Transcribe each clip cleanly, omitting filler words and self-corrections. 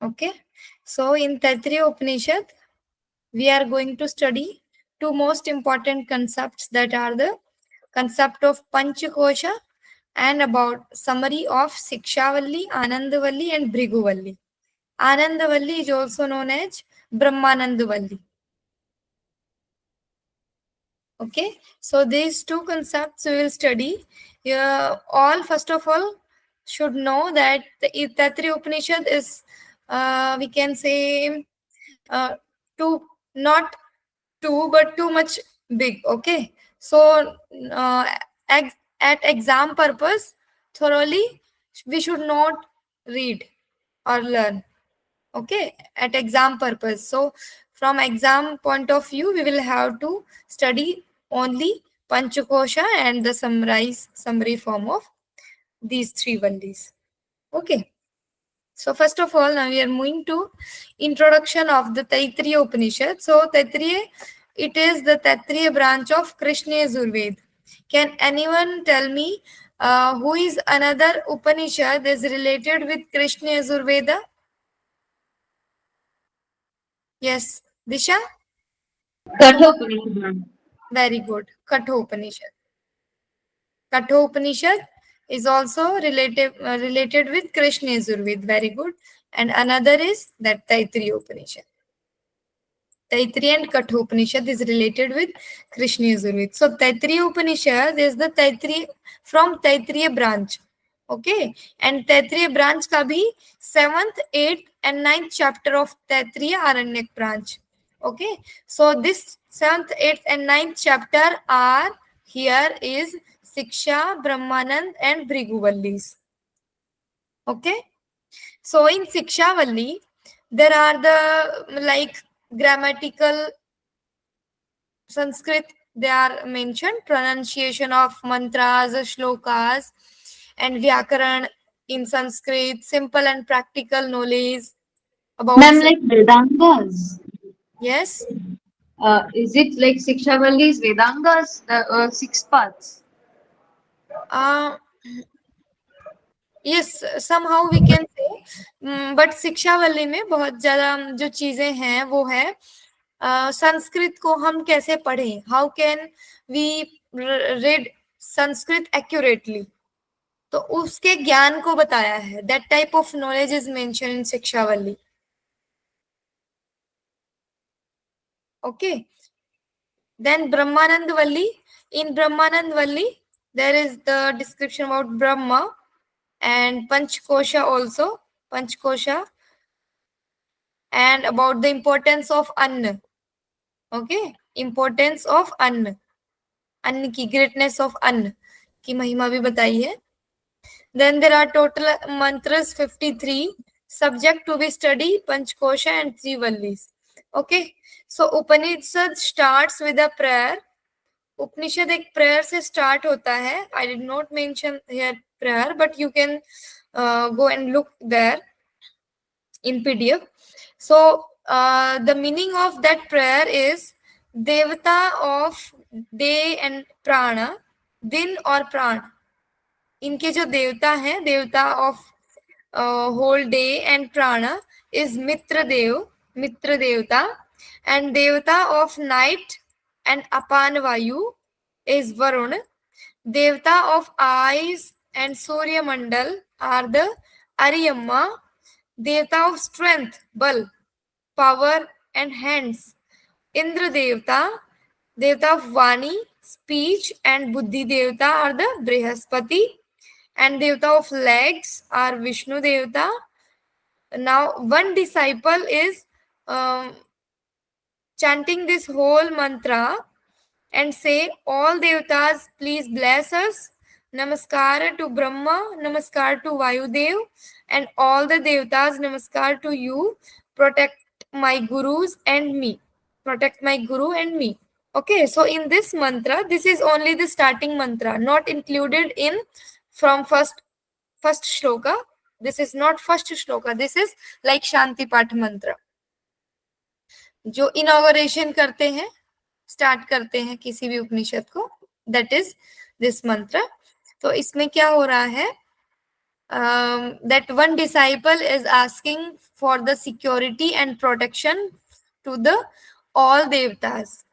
Okay, so in Taittiriya Upanishad, we are going to study two most important concepts, that are the concept of Panchakosha and about summary of Sikshavalli, Anandavalli and Bhriguvalli. Anandavalli is also known as Brahmanandavalli. Okay, so these two concepts we will study. All first of all should know that the Taittiriya Upanishad is, we can say, too not too but too much big. Okay, so at exam purpose, thoroughly we should not read or learn. Okay, at exam purpose. So from exam point of view, we will have to study only Panchakosha and the summary form of these three vallis. Okay, so first of all, now we are moving to introduction of the Taittiriya Upanishad. So Taittiriya, it is the Taittiriya branch of Krishna Yajurveda. Can anyone tell me who is another Upanishad is related with Krishna Yajurveda? Yes, Disha? Kathopanishad. Very good. Kathopanishad. Kathopanishad is also related with Krishna Yajurveda. Very good. And another is that Taittiriya Upanishad. Taittiriya and Kathopanishad is related with Krishna Yajurveda. So Taittiriya Upanishad is the Taittiriya from Taittiriya branch. Okay. And Taittiriya branch ka bhi 7th, 8th and 9th chapter of Taittiriya Aranyak branch. Okay. So this 7th, 8th and 9th chapter are here is Siksha, Brahmanand and Bhrigu Okay. So in Sikshavalli, there are the like grammatical Sanskrit, they are mentioned, pronunciation of mantras, shlokas, and vyakaran in Sanskrit, simple and practical knowledge about. Ma'am, like Vedangas. Yes. Is it like Sikshavalli's Vedangas, the six paths? Uh, yes, somehow we can say, but शिक्षावल्ली में बहुत ज्यादा जो चीजें हैं वो है संस्कृत को हम कैसे पढ़ें, how can we read Sanskrit accurately, तो उसके ज्ञान को बताया है. That type of knowledge is mentioned in Shikshavalli. Okay, then Brahmananda Valli. In Brahmananda Valli there is the description about Brahma and Panchkosha also. Panchkosha and about the importance of Anna. Okay, importance of Anna. अन्न की greatness of अन्न की महिमा भी बताई है. Then there are total mantras 53, subject to be studied Panchkosha and three vallis. Okay, so Upanishad starts with a prayer. उपनिषद एक prayer से स्टार्ट होता है. I did not mention here prayer, but you can go and look there in PDF. So the meaning of that prayer is Devata of day and prana, दिन और प्राण. इनके जो देवता हैं, देवता ऑफ होल डे एंड प्राणा is मित्र देव, मित्र देवता. एंड देवता ऑफ नाइट एंड अपान वायु is Varuna. Devata of eyes and Surya mandal are the Aryama. Devata of strength, bal, power and hands, Indra devata. Devata of vani, speech and buddhi devata are the Brihaspati. And Devata of legs are Vishnu Devata. Now one disciple is chanting this whole mantra and say, all Devatas please bless us. Namaskar to Brahma, Namaskar to Vayudev, and all the Devatas Namaskar to you. Protect my gurus and me. Protect my guru and me. Okay, so in this mantra, this is only the starting mantra, not included in from first shloka. This is not first shloka. This is like Shanti Path mantra, जो inauguration करते हैं, start करते हैं किसी भी उपनिषद को. That is this मंत्र. तो इसमें क्या हो रहा है, that one disciple is asking for the security and protection to the all devtas.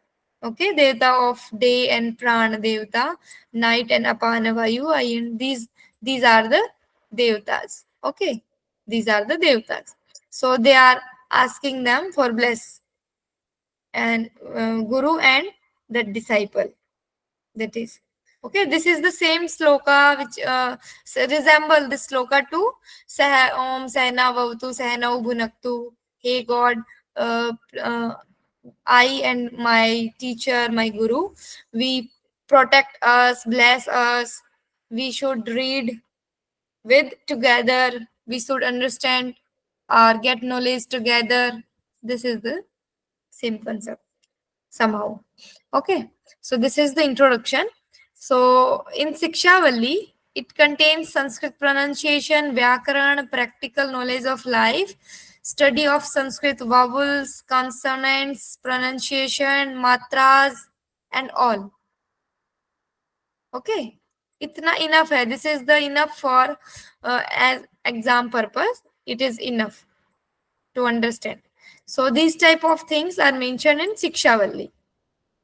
Okay, devta of day and prana devta, night and apana vayu, and these are the devtas. Okay, these are the devtas. So they are asking them for bless and guru and the disciple. That is okay. This is the same sloka which resemble this sloka to Sah Om Sahna Vavatu Sahna Bhunaktu. Hey God, uh, uh, I and my teacher, my guru, we protect us, bless us. We should read with together. We should understand or get knowledge together. This is the same concept somehow. Okay, so this is the introduction. So in Sikshavalli, it contains Sanskrit pronunciation, Vyakaran, practical knowledge of life, study of Sanskrit vowels, consonants, pronunciation, matras, and all. Okay, itna enough hai. This is the enough for as exam purpose. It is enough to understand. So these type of things are mentioned in Sikshavalli.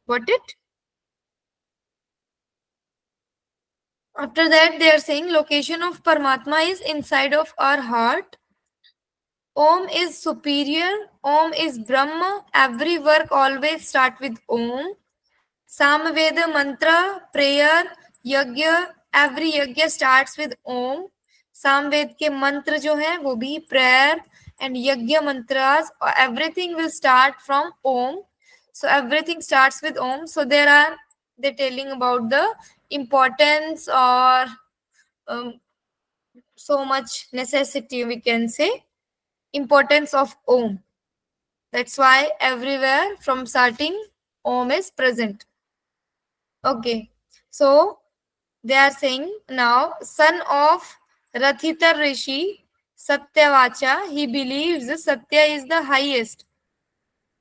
Got it? After that, they are saying location of Paramatma is inside of our heart. Om is superior. Om is Brahma. Every work always start with Om. Samaveda mantra, prayer, yajna, every yajna starts with Om. Samaveda के मंत्र जो है वो भी prayer and yajna mantras, everything will start from Om. So everything starts with Om. So they're telling about the importance or so much necessity, we can say, importance of Om. That's why everywhere from starting Om is present. Okay, so they are saying now, son of Rathita Rishi, Satyavacha, he believes Satya is the highest.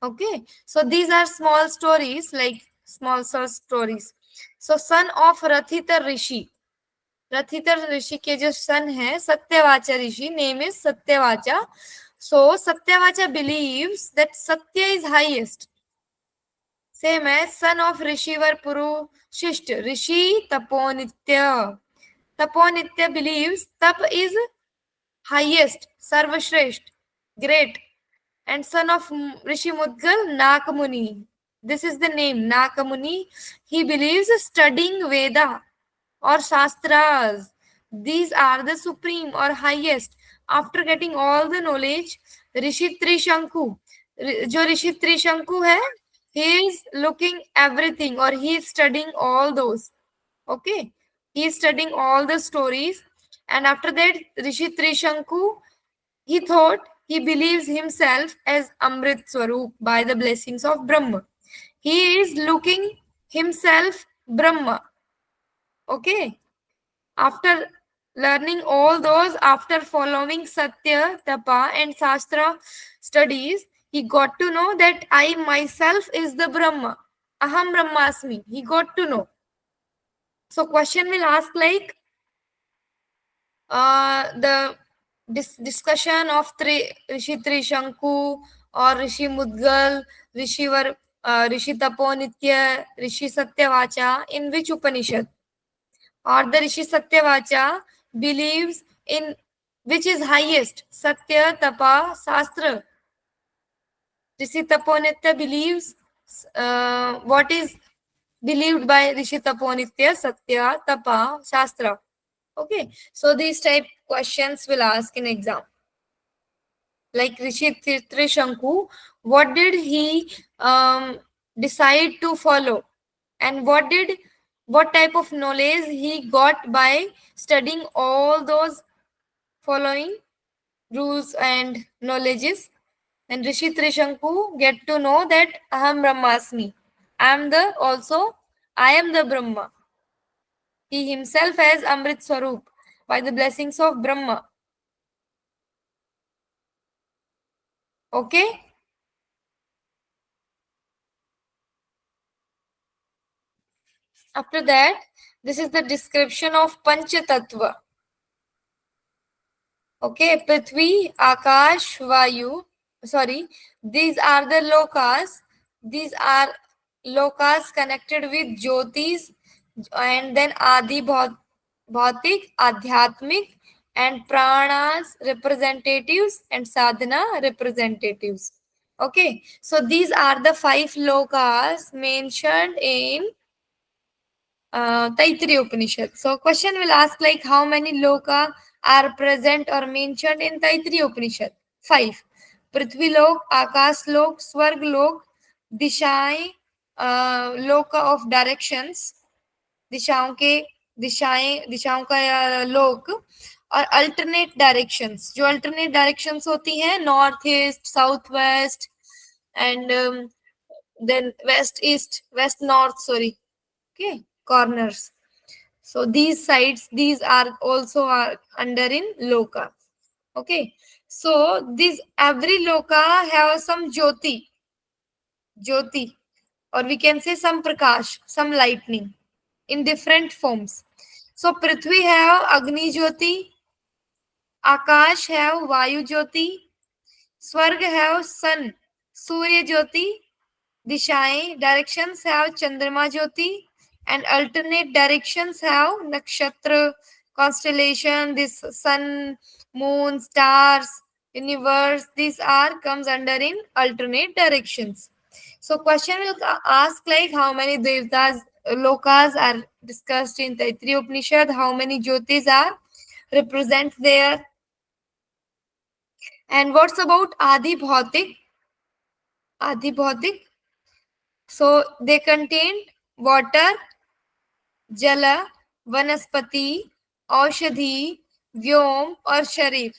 Okay, so these are small stories, like small stories. So son of Rathita Rishi, Rathitar ऋषि के जो son है Satyavacha rishi, name is Satyavacha. So Satyavacha believes that satya is highest. Same है son of Rishivar Purushishta rishi Taponitya. Taponitya believes tap is highest, sarvashreshtha, great. And son of Rishi Mudgal, Nakamuni. This is the name, Nakamuni. He believes studying Veda or Shastras. These are the supreme or highest. After getting all the knowledge, Rishi Trishanku, जो ऋषि त्रिशंकु है, he is looking everything or he is studying all those. Okay, he is studying all the stories, and after that, Rishi Trishanku, he thought he believes himself as Amrit Swarup by the blessings of Brahma. He is looking himself Brahma. Okay. After learning all those, after following Satya, Tapa, and Shastra studies, he got to know that I myself is the Brahma. Aham Brahmasmi. He got to know. So question will ask like the discussion of Rishi Trishanku or Rishi Mudgal, Rishi Taponitya, Rishi Satyavacha, in which Upanishad? Or the Rishi Satyavacha believes in which is highest, Satya, Tapa, Shastra. Rishi Taponitya believes what is believed by Rishi Taponitya, Satya, Tapa, Shastra. Okay, so these type questions will ask in exam. Like Rishi Trishanku, what did he decide to follow, and what type of knowledge he got by studying all those following rules and knowledges. And Rishi Trishanku get to know that Aham Brahmasmi. I am the Brahma. He himself has Amrit Swarup by the blessings of Brahma. Okay? After that, this is the description of Panchatattva. Okay, Prithvi, Akash, Vayu. Sorry, these are the lokas. These are lokas connected with Jyotis, and then Adi Bhautik, Adhyatmik, and Pranas representatives and Sadhana representatives. Okay, so these are the 5 lokas mentioned in Taittiriya Upanishad. So question will ask like how many loka are present or mentioned in Taittiriya Upanishad? 5. Prithvi lok, Akash lok, Swarg lok, दिशाएं, लोका of directions, दिशाओं के दिशाओं का लोक, और alternate directions, जो alternate directions होती हैं north east, south west, and then west east, west north, sorry, okay, corners. So these sides, these are also are under in loka. Okay, so this every loka have some jyoti, or we can say some prakash, some lightning in different forms. So Prithvi have Agni Jyoti, Akash have Vayu Jyoti, Swarg have Sun, Surya Jyoti, Dishaएं, directions have Chandrama Jyoti, and alternate directions have Nakshatra, constellation, this sun, moon, stars, universe. These are comes under in alternate directions. So question will ask like how many devtas, lokas are discussed in Taittiriya Upanishad, how many jyotis are represent there, and what's about Adi Bhautik? Adi Bhautik. So they contain water, jala, vanaspati, aushadhi, vyom, or sharir.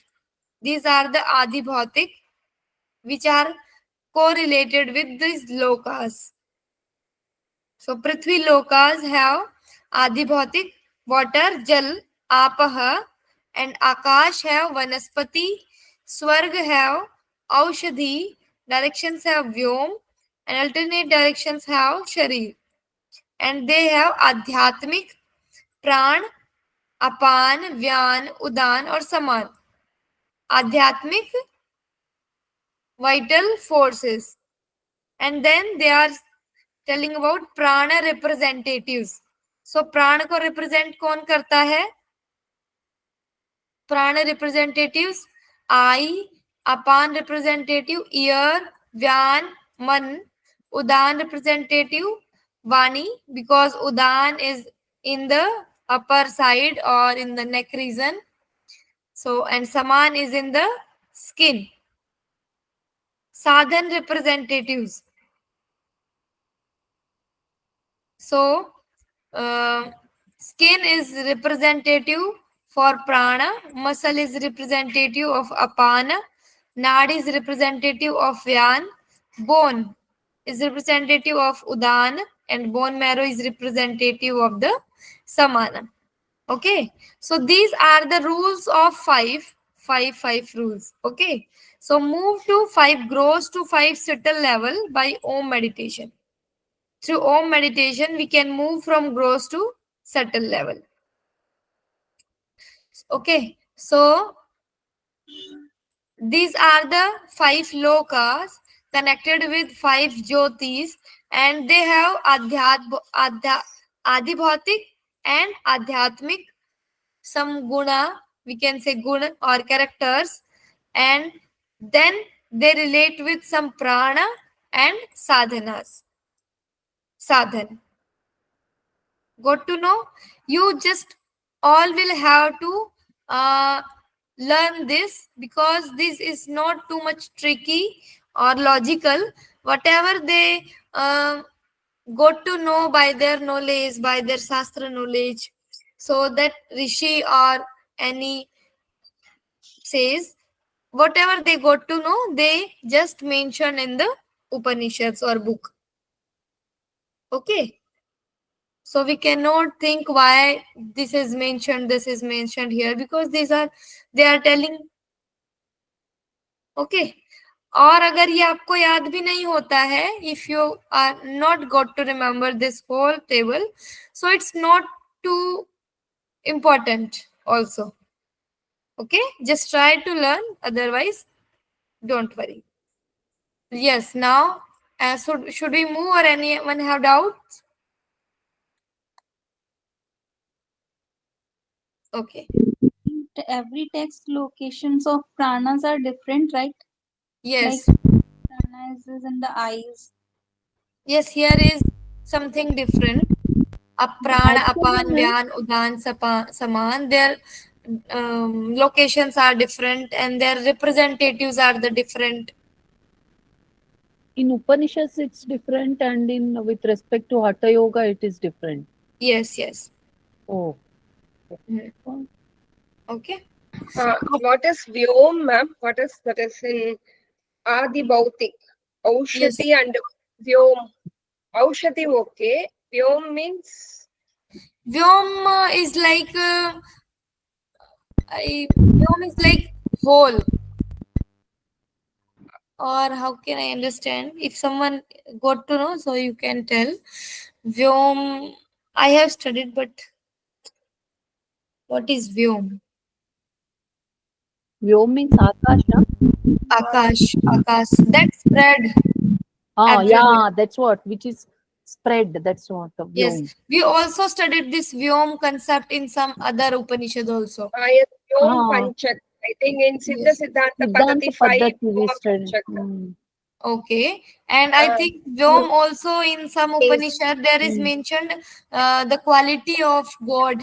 These are the Adi Bhautik, which are correlated with these lokas. So Prithvi lokas have Adi Bhautik, water, jal, apah, and Akash have vanaspati, Swarg have aushadhi, directions have vyom, and alternate directions have sharir. And they have adhyatmic, प्राण, अपान, व्यान, उदान और समान. आध्यात्मिक, vital forces. And then they are telling about prana representatives. So प्राण को represent कौन करता है? प्राण representatives eye, अपान representative ear, व्यान मन, उदान representative Vani, because udan is in the upper side or in the neck region. So, and saman is in the skin. Sadhan representatives. So, skin is representative for prana, muscle is representative of apana, nadi is representative of vyan, bone is representative of udan, and bone marrow is representative of the samana. Okay, so these are the rules of five rules. Okay, so move to 5 gross to 5 subtle level by Om meditation. Through Om meditation, we can move from gross to subtle level. Okay, so these are the 5 lokas connected with 5 jyotis, and they have adhibhautik and adhyatmik, some guna, we can say guna or characters, and then they relate with some prana and sadhanas. Sadhan. Got to know? You just all will have to learn this, because this is not too much tricky or logical. Whatever they got to know by their knowledge, by their Shastra knowledge, so that Rishi or any says, whatever they got to know, they just mention in the Upanishads or book. Okay. So we cannot think why this is mentioned here, because they are telling. Okay. और अगर ये आपको याद भी नहीं होता है, if you are not got to remember this whole table, so it's not too important also. Okay, just try to learn, otherwise don't worry. Yes, now should we move, or anyone have doubts? Okay. Every text locations of pranas are different, right? Like Yes. prana is in the eyes. Yes, here is something different. Apran, Actually, apan, vyan, udan, saman. Their locations are different, and their representatives are the different. In Upanishads, it's different, and in with respect to Hatha Yoga, it is different. Yes, yes. Oh, Mhm. Okay. What is Vyom, ma'am? What is that is in Adi Bhautik? Yes. Aushati and Vyom. Aushati, okay. Vyom means Vyom is like Vyom is like whole, or how can I understand? If someone got to know, so you can tell. Vyom, I have studied, but what is Vyom? Vyom means Akasha. Akash, that spread Ah, everywhere. yeah, that's what, which is spread. That's what Yes, Vyom. we also studied this Vyom concept in some other Upanishad also. yes, Vyom Ah, Panchak. I think in Siddha Yes. Siddhanta Siddhanta Padati 5, Paddhati we Vyoma studied. Panchak. Okay, and I Uh, think Vyom also in some Upanishad there is mentioned the quality of God.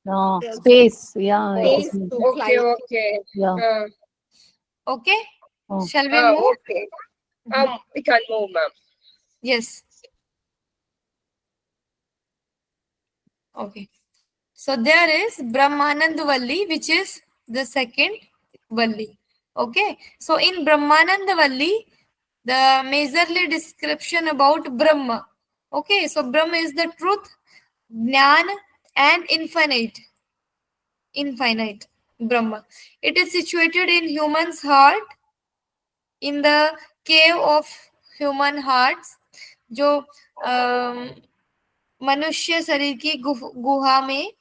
Ah, Yes. space. Yeah, it is. Space to okay, fly. okay. Yeah. Okay, Oh. shall we move? Okay. Mhm. We can move, ma'am. Yes. Okay. So there is Brahmanand Valli, which is the second Valli. Okay. So in Brahmanand Valli, the majorly description about Brahma. Okay. So Brahma is the truth, Jnana, and infinite Brahma. It is situated in human's heart, in the cave of human hearts, जो मनुष्य शरीर की गुहा में,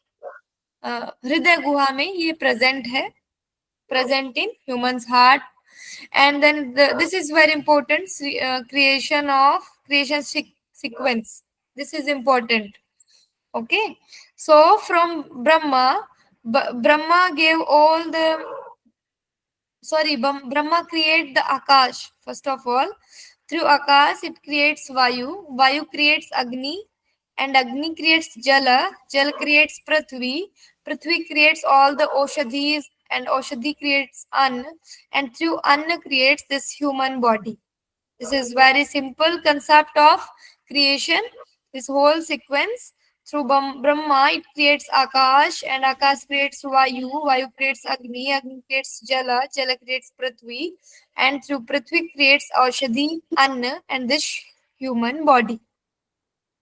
हृदय गुहा में ये present है, present in human's heart. And then this is very important, creation sequence. This is important. Okay, so from Brahma, Brahma gave all the, sorry, Brahma create the Akash. First of all, through Akash it creates Vayu creates Agni, and Agni creates Jal creates Prithvi creates all the Oshadhis, and Oshadhi creates Anna, and through Anna creates this human body. This is very simple concept of creation. This whole sequence, through Brahma, it creates Akash, and Akash creates Vayu creates Agni creates Jala creates Prithvi, and through Prithvi creates Aushadhi, Anna, and this human body.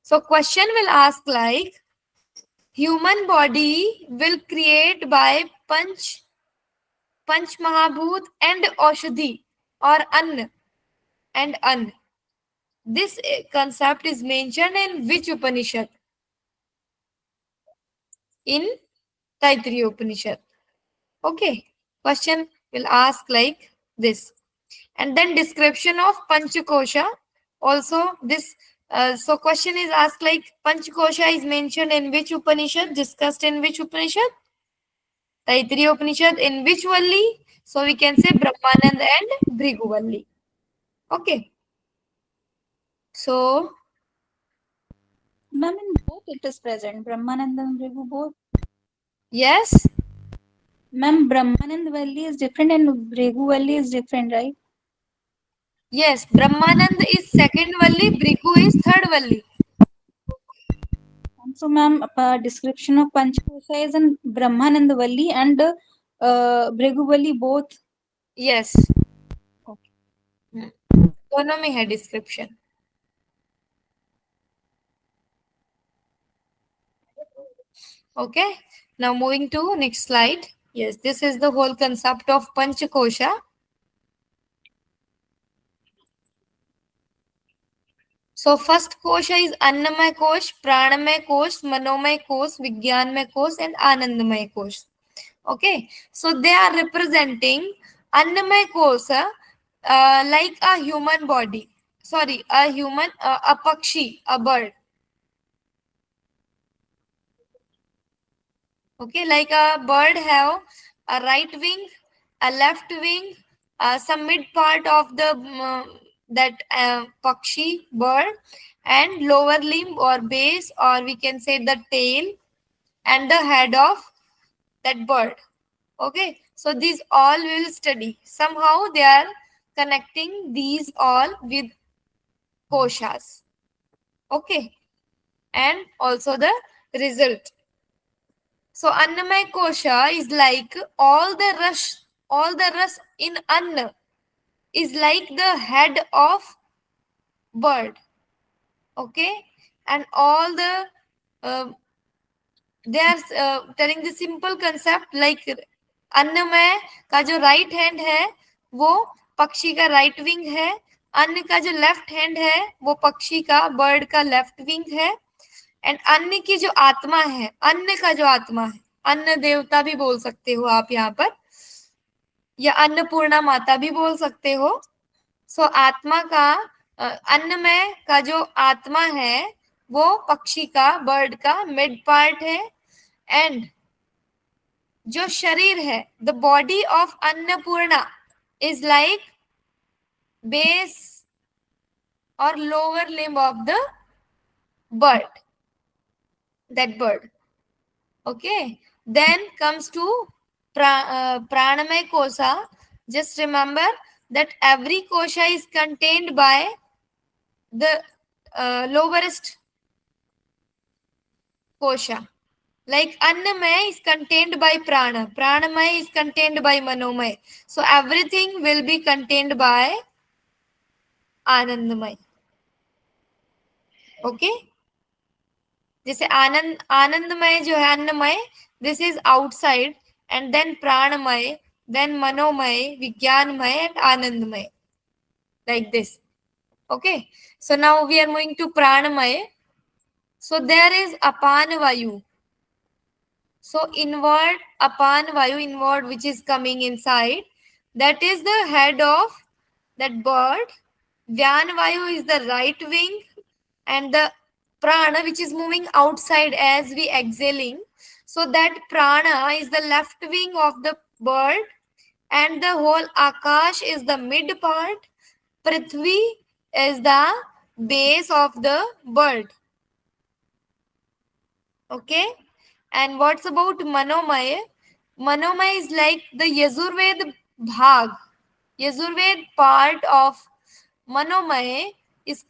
So question will ask like, human body will create by Panch Mahabhut and Aushadhi, or Anna. This concept is mentioned in which Upanishad? In Taittiriya Upanishad. Okay. Question will ask like this. And then description of Panchakosha. Also this, so question is asked like, Panchakosha is mentioned in which Upanishad? Discussed in which Upanishad? Taittiriya Upanishad. In which Valli? So we can say Brahmanand and Bhrigu Valli. Okay. So Ma'am, in both it is present. Brahmanand and Bhrigu both. yes. Ma'am, Brahmanand Valley is different and Bhrigu Valley is different, right? Yes, Brahmanand is second Valli, Bhrigu is third Valli. And so, ma'am, description of Panchakosha is in Brahmanand Valley and Bhrigu Valley both. Yes, Okay. दोनों में है description. Okay, now moving to next slide. Yes, this is the whole concept of Panchakosha. So first kosha is Annamay Kosh, Pranamay Kosh, Manomay Kosh, Vigyanmay Kosh, and Anandamay Kosh. Okay, so they are representing Annamaya Kosha like a human body. Sorry, a pakshi, a bird. Okay, like a bird have a right wing, a left wing, some mid part of the that pakshi bird, and lower limb or base, or we can say the tail and the head of that bird. Okay, so these all we will study. Somehow they are connecting these all with koshas. Okay, and also the result. So Annamaya Kosha is like all the rus in Anna is like the head of bird. Okay, and all the they are telling the simple concept like अन्नमय का जो right hand है वो पक्षी का right wing है, अन्न का जो लेफ्ट हैंड है वो पक्षी का बर्ड का लेफ्ट विंग है, एंड अन्न की जो आत्मा है, अन्न का जो आत्मा है, अन्न देवता भी बोल सकते हो आप यहाँ पर, या अन्नपूर्णा माता भी बोल सकते हो. सो आत्मा का अन्नमय का जो आत्मा है वो पक्षी का बर्ड का मिड पार्ट है, एंड जो शरीर है the body of Annapurna is like base और lower limb of the bird, that bird. Okay, then comes to pranamaya kosha. Just remember that every kosha is contained by the lowerest kosha. Like annamaya is contained by prana, pranamaya is contained by manomaya, so everything will be contained by anandamaya. Okay, जैसे आनंदमय जो है Annamaya, this is outside, and then Pranamaya, then Manomaya, Vijnanamaya and आनंदमय, like this. Okay, so now we are moving to pranamay. So there is apan vayu. So inward apan vayu, inward, which is coming inside, that is the head of that bird. Vyan vayu is the right wing, and the prana which is moving outside as we exhaling, so that prana is the left wing of the bird, and the whole akash is the mid part, prithvi is the base of the bird. Okay, and what's about manomaya? Manomaya is like the yajurved bhag, yajurved part of manomaya is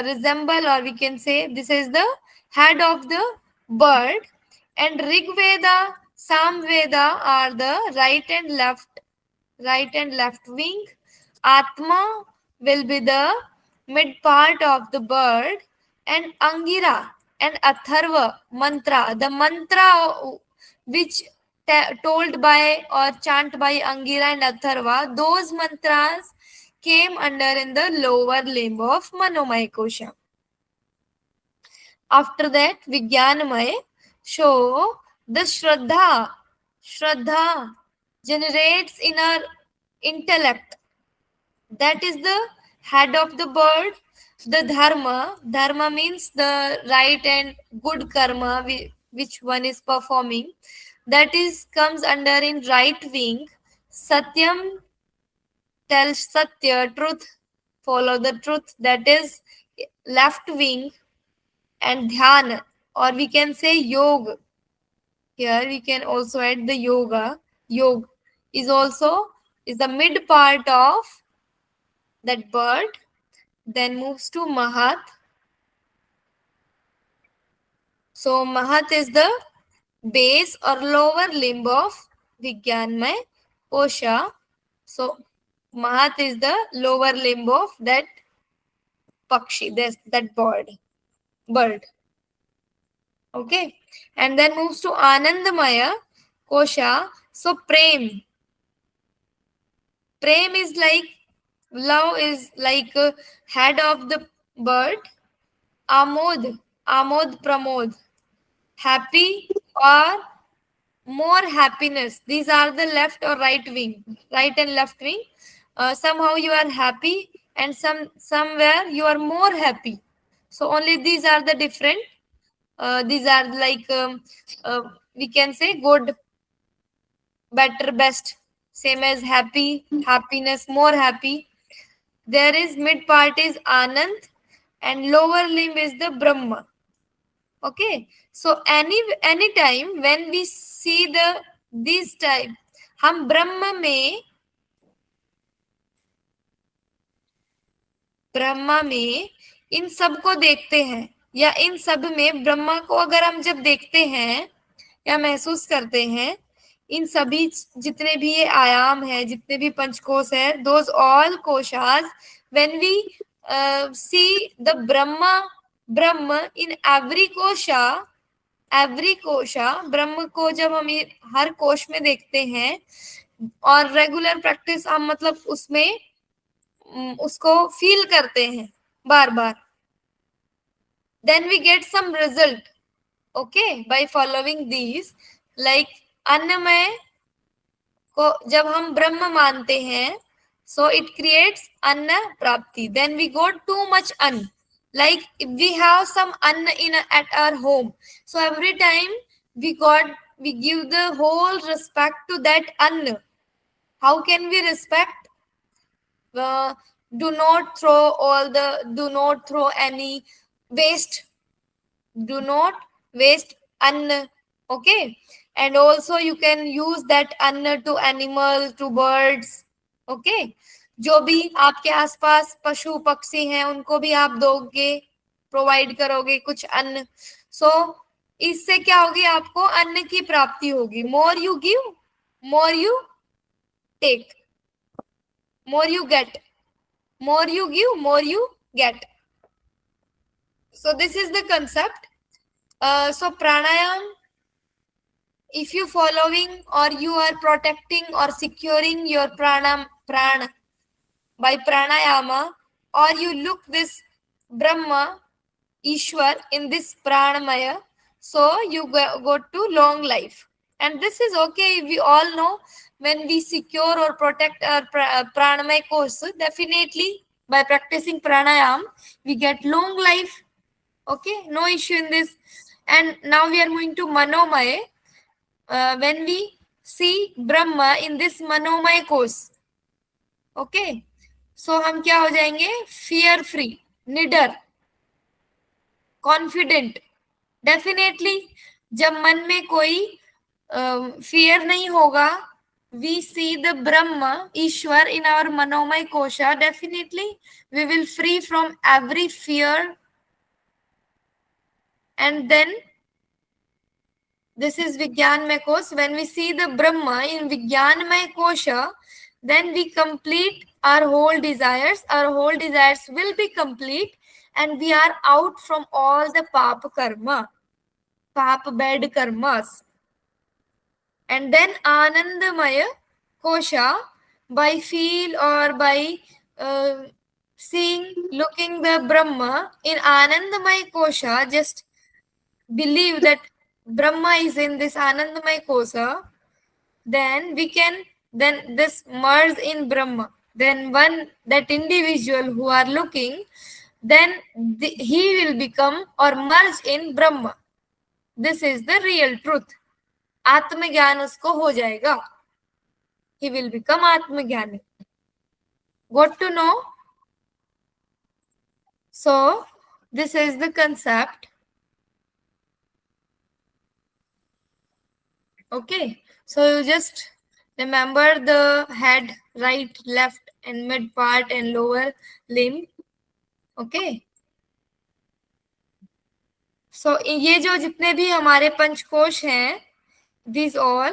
resemble, or we can say this is the head of the bird, and Rig Veda, Sam Veda are the right and left wing. Atma will be the mid part of the bird, and Angira and Atharva mantra, the mantra which told by or chant by Angira and Atharva, those mantras came under in the lower limb of Manomaya Kosha. After that, Vijnanamaya show the Shraddha generates inner intellect. That is the head of the bird. The dharma means the right and good karma which one is performing. That is comes under in right wing. Satyam tells Satya, truth, follow the truth, that is left wing, and Dhyana, or we can say Yoga. Here we can also add the yoga. Yoga is the mid part of that bird. Then moves to Mahat. So Mahat is the base or lower limb of Vijnanmay Kosha. So Mahat is the lower limb of that Pakshi, that bird. Okay, and then moves to Anandamaya Kosha. So Prem is like love, is like head of the bird. Amod Pramod, happy or more happiness. These are the left or right wing, right and left wing. Somehow you are happy, and somewhere you are more happy. So only these are the different. These are like we can say good, better, best. Same as happy, happiness, more happy. There is mid part is Anand, and lower limb is the Brahma. Okay, so any time when we see the this type, हम ब्रह्मा में इन सब को देखते हैं, या इन सब में ब्रह्मा को अगर हम जब देखते हैं या महसूस करते हैं, इन सभी जितने भी ये आयाम है, जितने भी पंचकोश है, those all koshas, when we see the Brahma in every कोशा, ब्रह्म को जब हम हर कोश में देखते हैं, और रेगुलर प्रैक्टिस हम मतलब उसमें उसको फील करते हैं बार बार, then we get some result. Okay, by following these, like अन्नमय को जब हम ब्रह्म मानते हैं, so it creates anna prapti. Then we got too much anna, like if we have some anna at our home, so every time we give the whole respect to that anna. How can we respect? Do not throw any waste. Do not waste anna. Okay, and also you can use that anna to animal, to birds. Okay, जो भी आपके आसपास पशु पक्षी हैं उनको भी आप दोगे, प्रोवाइड करोगे कुछ अन्न. सो इससे क्या होगी, आपको अन्न की प्राप्ति होगी. More you give, more you take, more you get, more you give, more you get. So this is the concept. So pranayam, if you following or you are protecting or securing your prana by pranayama, or you look this Brahma, Ishwar in this pranamaya, so you go to long life. And this is okay. We all know when we secure or protect our pranamaya course, definitely by practicing pranayam, we get long life. Okay, no issue in this. And now we are moving to manomaya. When we see Brahma in this manomaya course, okay, so हम क्या हो जाएंगे, fear free, निडर, confident. Definitely जब मन में कोई fear नहीं होगा, we see the Brahma, Ishwar in our manomaya kosha, definitely we will free from every fear. And then this is Vijnanmaya Kosha. When we see the Brahma in Vijnanmaya Kosha, then we complete our whole desires. Our whole desires will be complete, and we are out from all the papa karma, papa bad karmas. And then Anandamaya Kosha, by feel or by seeing, looking the Brahma in Anandamaya Kosha, just believe that Brahma is in this Anandamaya Kosha, then we can this merge in Brahma. Then that individual who are looking, then he will become or merge in Brahma. This is the real truth. आत्मज्ञान उसको हो जाएगा. He will become आत्मज्ञानी. Got to know? So this is the concept. Okay, so you just remember the head, right, left, and mid part and lower limb. Okay. So ये जो जितने भी हमारे पंचकोश हैं, these all.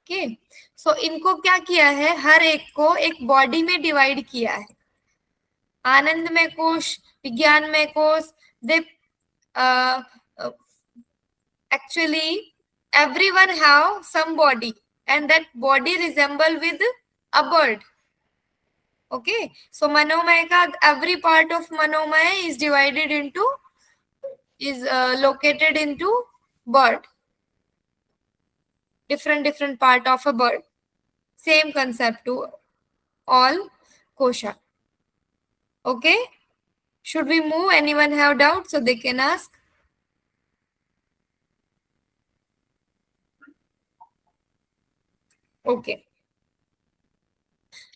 Okay. So इनको क्या किया है, हर एक को एक बॉडी में डिवाइड किया है. आनंदमय कोश, विज्ञानमय कोश, they actually everyone have some body, and that body resemble with a bird. Okay, so manomaya ka every part of manomaya is divided into, is located into bird. different part of a bird. Same concept to all kosha. Okay? Should we move? Anyone have doubts so they can ask? Okay.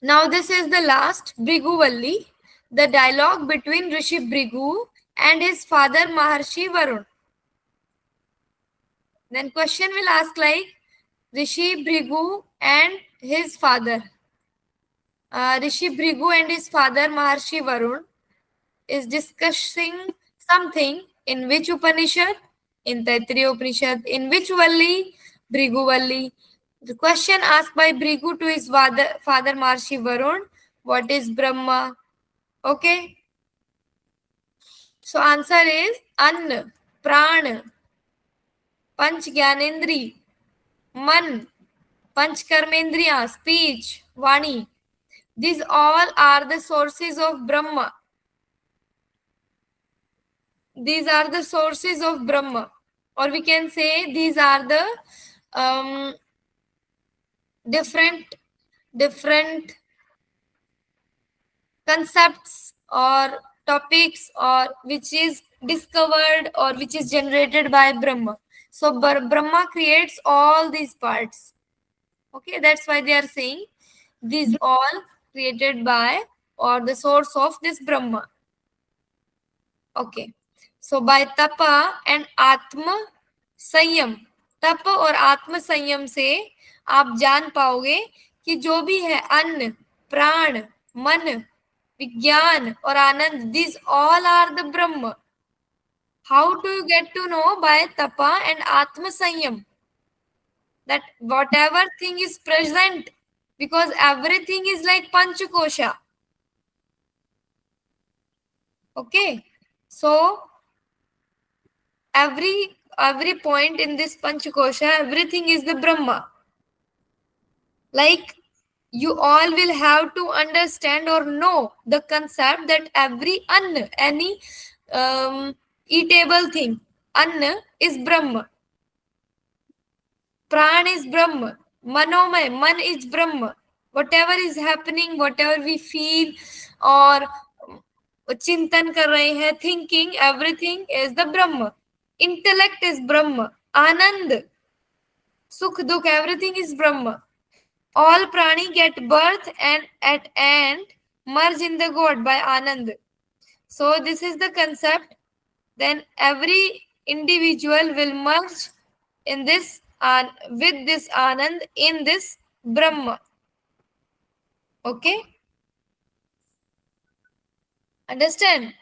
Now this is the last Bhrigu the dialogue between Rishi Bhrigu and his father Maharshi Varun. Then question will ask like Rishi Bhrigu and his father. Rishi Bhrigu and his father Maharshi Varun is discussing something in which Upanishad? In Taittiriya Upanishad. In which Valli? Bhrigu Valli. The question asked by Bhrigu to his father Maharshi Varun, what is Brahma? Okay. So answer is Anna, Prana, Panch Gyanendri, Man, Panch Karmendriya, speech, Vani. These all are the sources of Brahma. These are the sources of Brahma. Or we can say these are the different concepts or topics or which is discovered or which is generated by Brahma. So Brahma creates all these parts. Okay, that's why they are saying these all created by or the source of this Brahma. Okay, so by tapa and atma संयम, तप और आत्म संयम से आप जान पाओगे कि जो भी है अन्न, प्राण, मन, विज्ञान और आनंद, these all are the Brahma. How do you get to know? By tapa and atma sanyam, that whatever thing is present, because everything is like panchakosha. Okay, so every point in this panchakosha, everything is the Brahma. Like you all will have to understand or know the concept that every anna, any eatable thing, anna is Brahma. Pran is Brahma. Manomay, man is Brahma. Whatever is happening, whatever we feel or chintan kar rahe hain, thinking, everything is the Brahma. Intellect is Brahma. Anand, Sukh, Dukh, everything is Brahma. All prani get birth and at end merge in the God by Anand. So this is the concept. Then every individual will merge in this with this Anand in this Brahma. Okay? Understand?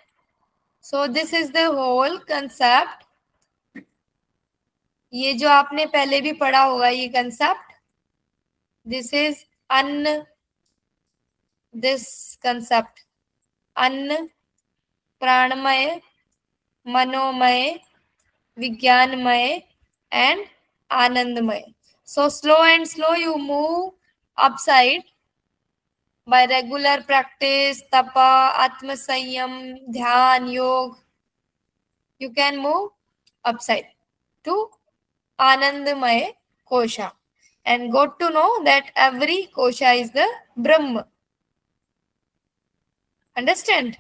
So this is the whole concept. ये जो आपने पहले भी पढ़ा होगा ये concept. This is this concept. Anna, Pranamaya, Manomaya, Vijnanmaya and Anandmaya. So slow and slow you move upside by regular practice, tapa, atma sanyam, dhyan, yog. You can move upside to Anandmaya kosha and got to know that every kosha is the Brahma. Understand?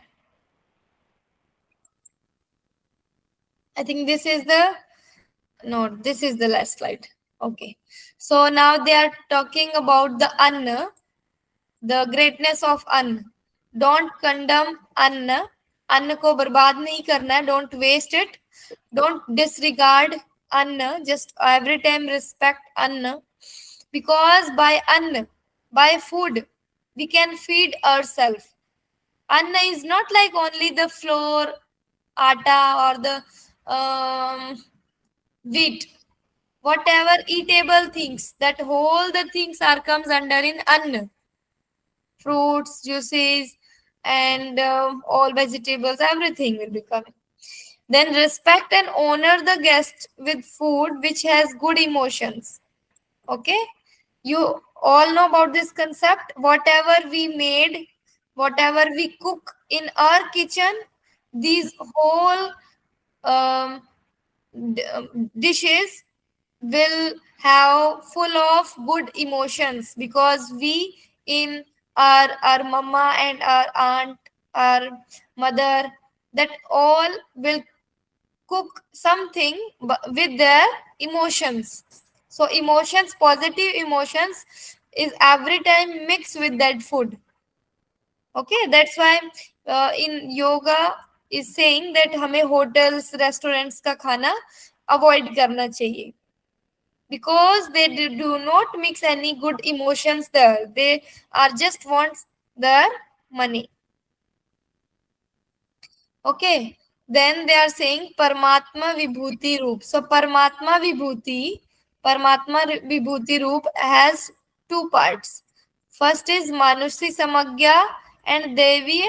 I think this is the this is the last slide. Okay. So now they are talking about the Anna, the greatness of Anna. Don't condemn Anna. Anna ko barbad nahi karna hai. Don't waste it. Don't disregard Anna. Just every time respect Anna. Because by Anna, by food, we can feed ourselves. Anna is not like only the flour, atta or the wheat. Whatever eatable things, that whole the things are comes under in Anna. Fruits, juices, and all vegetables, everything will be coming. Then respect and honor the guest with food which has good emotions. Okay? You all know about this concept. Whatever we made, whatever we cook in our kitchen, these whole dishes will have full of good emotions, because we in our mama and our aunt, our mother, that all will cook something with their emotions. So emotions, positive emotions is every time mixed with that food. Okay, that's why in yoga is saying that हमें hotels, restaurants का खाना avoid करना चाहिए, because they do not mix any good emotions there. They are just wants their money. Okay, then they are saying Paramatma Vibhuti Roop. So Paramatma Vibhuti Roop has two parts. First is Manusi Samagya and Devi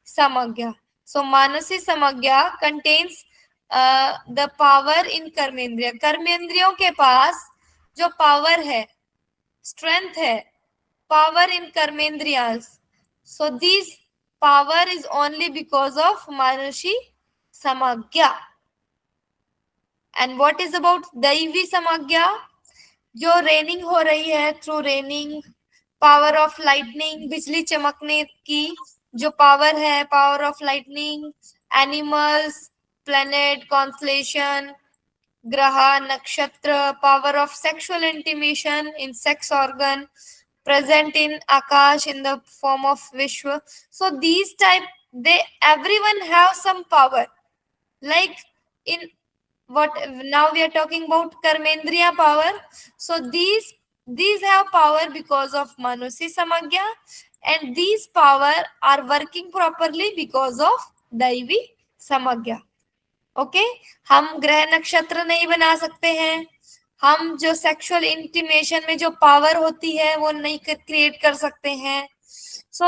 Samagya. So Manusi Samagya contains the power in कर्मेंद्रिय. कर्मेंद्रियों के पास जो power है, strength है, power in कर्मेंद्रियास. So these power is only because of Manushi Samagya. And what is about Daivi Samagya? जो raining हो रही है, through raining, power of lightning, बिजली चमकने की जो पावर है, power of lightning, animals, planet, constellation, ग्रह, नक्षत्र, power of sexual intimation in sex organ present in Akash in the form of Vishwa. So these type, they everyone have some power. Like in what now we are talking about Karmendriya power. So these have power because of Manusi Samagya, and these power are working properly because of Daivi Samagya. Okay हम ग्रह नक्षत्र नहीं बना सकते हैं, हम जो sexual intimation में जो पावर होती है वो नहीं क्रिएट कर सकते हैं. सो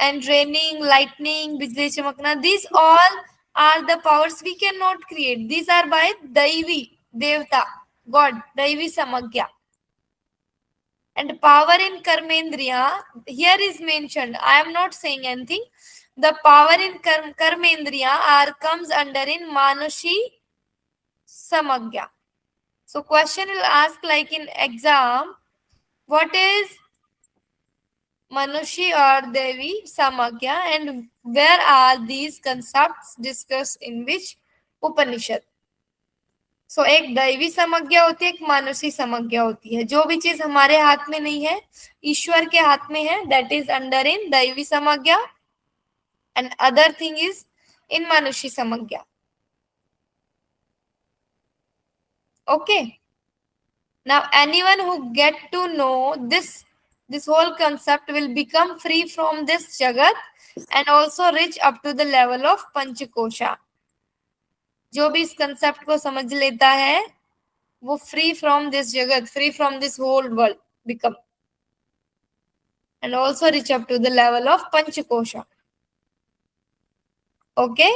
एंड रेनिंग, लाइटनिंग, बिजली चमकना, this all are the powers we can not create. This are by daivi, devata, God, दैवी समज्ञा. And power in karmendriya here is mentioned. I am not saying anything. The power in karmendriya are comes under in manushi samagya. So question will ask like in exam, what is manushi or devi samagya, and where are these concepts discussed in which Upanishad? सो एक दैवी समज्ञा होती है, एक मानुषी समज्ञा होती है. जो भी चीज हमारे हाथ में नहीं है, ईश्वर के हाथ में है, that is under in daivi samjna, and other thing is in manushi samjna. Okay, now anyone who get to know this whole concept will become free from this jagat and also reach up to the level of panchakosha. जो भी इस concept को समझ लेता है वो free from this jagat, free from this whole world become, and also reach up to the level of panchakosha. Okay,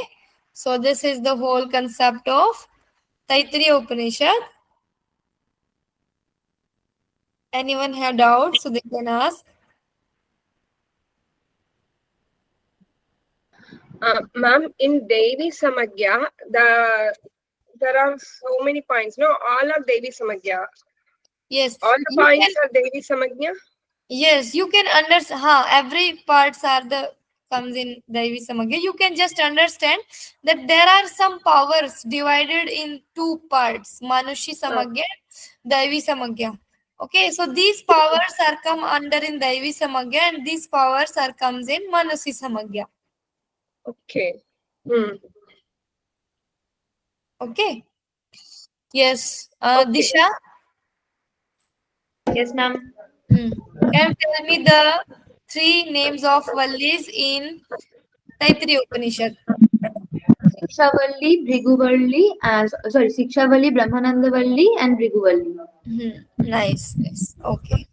so this is the whole concept of Taittiriya Upanishad. Anyone have doubts, so they can ask. Ma'am, in Devi Samagya, there are so many points. No, all are Devi Samagya. Yes, All the you points can, are Devi Samagya. yes, you can understand. Every parts are the comes in Daivi Samagya. You can just understand that there are some powers divided in two parts, Manushi Samagya, Daivi Samagya. Okay, so these powers are come under in Daivi Samagya, and these powers are comes in Manushi Samagya. Okay. Okay. Yes. Okay. Disha, Yes, ma'am. can you tell me the three names of Vallis in Taittiriya Upanishad? Shikshavalli, Bhriguvalli, Shikshavalli, Brahmanandavalli, and Bhriguvalli. Nice, nice. Okay.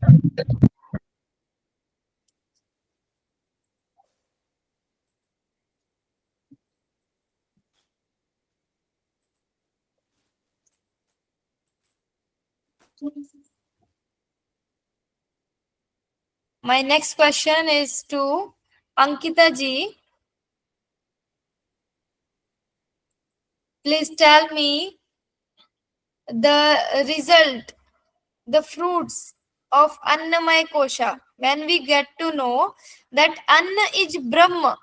My next question is to Ankita ji. Please tell me the result, the fruits of Annamaya Kosha, when we get to know that Anna is Brahma,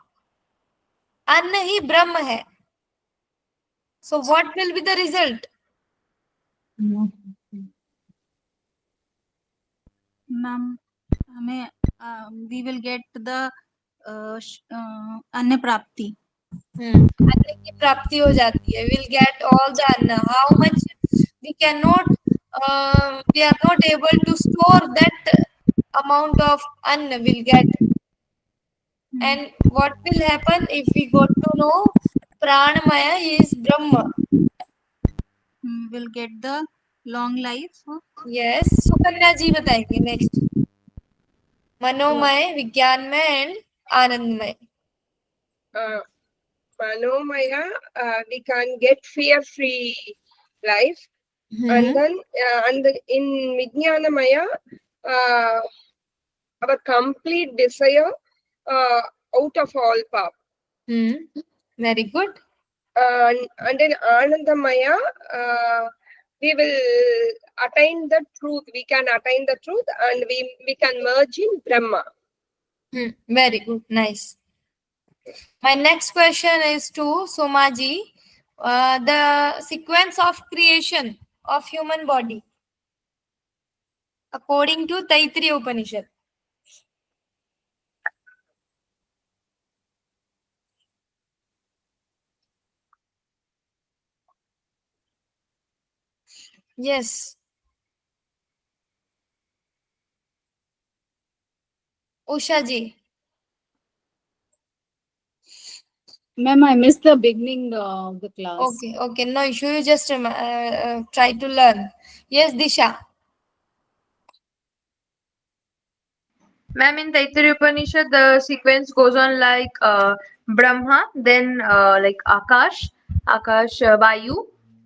Anna ही ब्रह्म है, so what will be the result? Ma'am, हमें we will get the अन्य प्राप्ति. अन्न की प्राप्ति हो जाती है. We'll get all the anna. How much we cannot, we are not able to store that amount of anna we'll get. And what will happen if we got to know Pranamaya is Brahma? Will get the long life. Yes, Sukanya जी बताएंगे next. मनोमय, विज्ञानमय and आनंदमय. Manomaya, we can get fear-free life, and then in Vijnanamaya, our complete desire out of all path. Very good. And in Anandamaya, we will attain the truth. We can attain the truth, and we can merge in Brahma. Very good. Nice. My next question is to Somaji. The sequence of creation of human body according to Taittiriya Upanishad. Yes. Usha ji. Ma'am, I missed the beginning of the class. Okay. No issue. You just try to learn. Yes, Disha. Ma'am, in Taittiriya Upanishad, the sequence goes on like Brahma, then like Akash,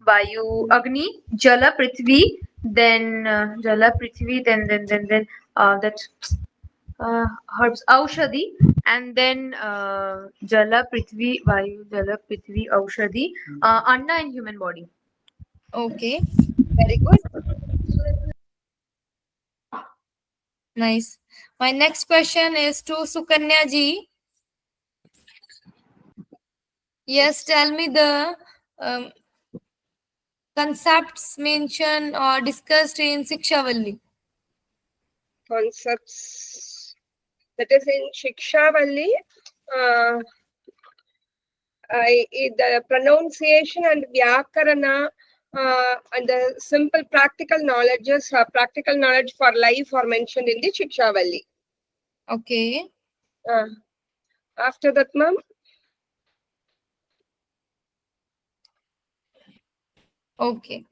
Vayu, Agni, Jala, Prithvi, then Jala, Prithvi, then that herbs, Aushadhi, and then Jala, Prithvi, Vayu, Jala, Prithvi, Aushadhi, Anna and human body. Okay. Very good. Nice. My next question is to Sukanya ji. Yes, tell me the concepts mentioned or discussed in Shikshavalli. Concepts, that is in Shikshavalli, the pronunciation and Vyakarana and the simple practical knowledges, practical knowledge for life are mentioned in the Shikshavalli. Okay. After that, ma'am. Okay.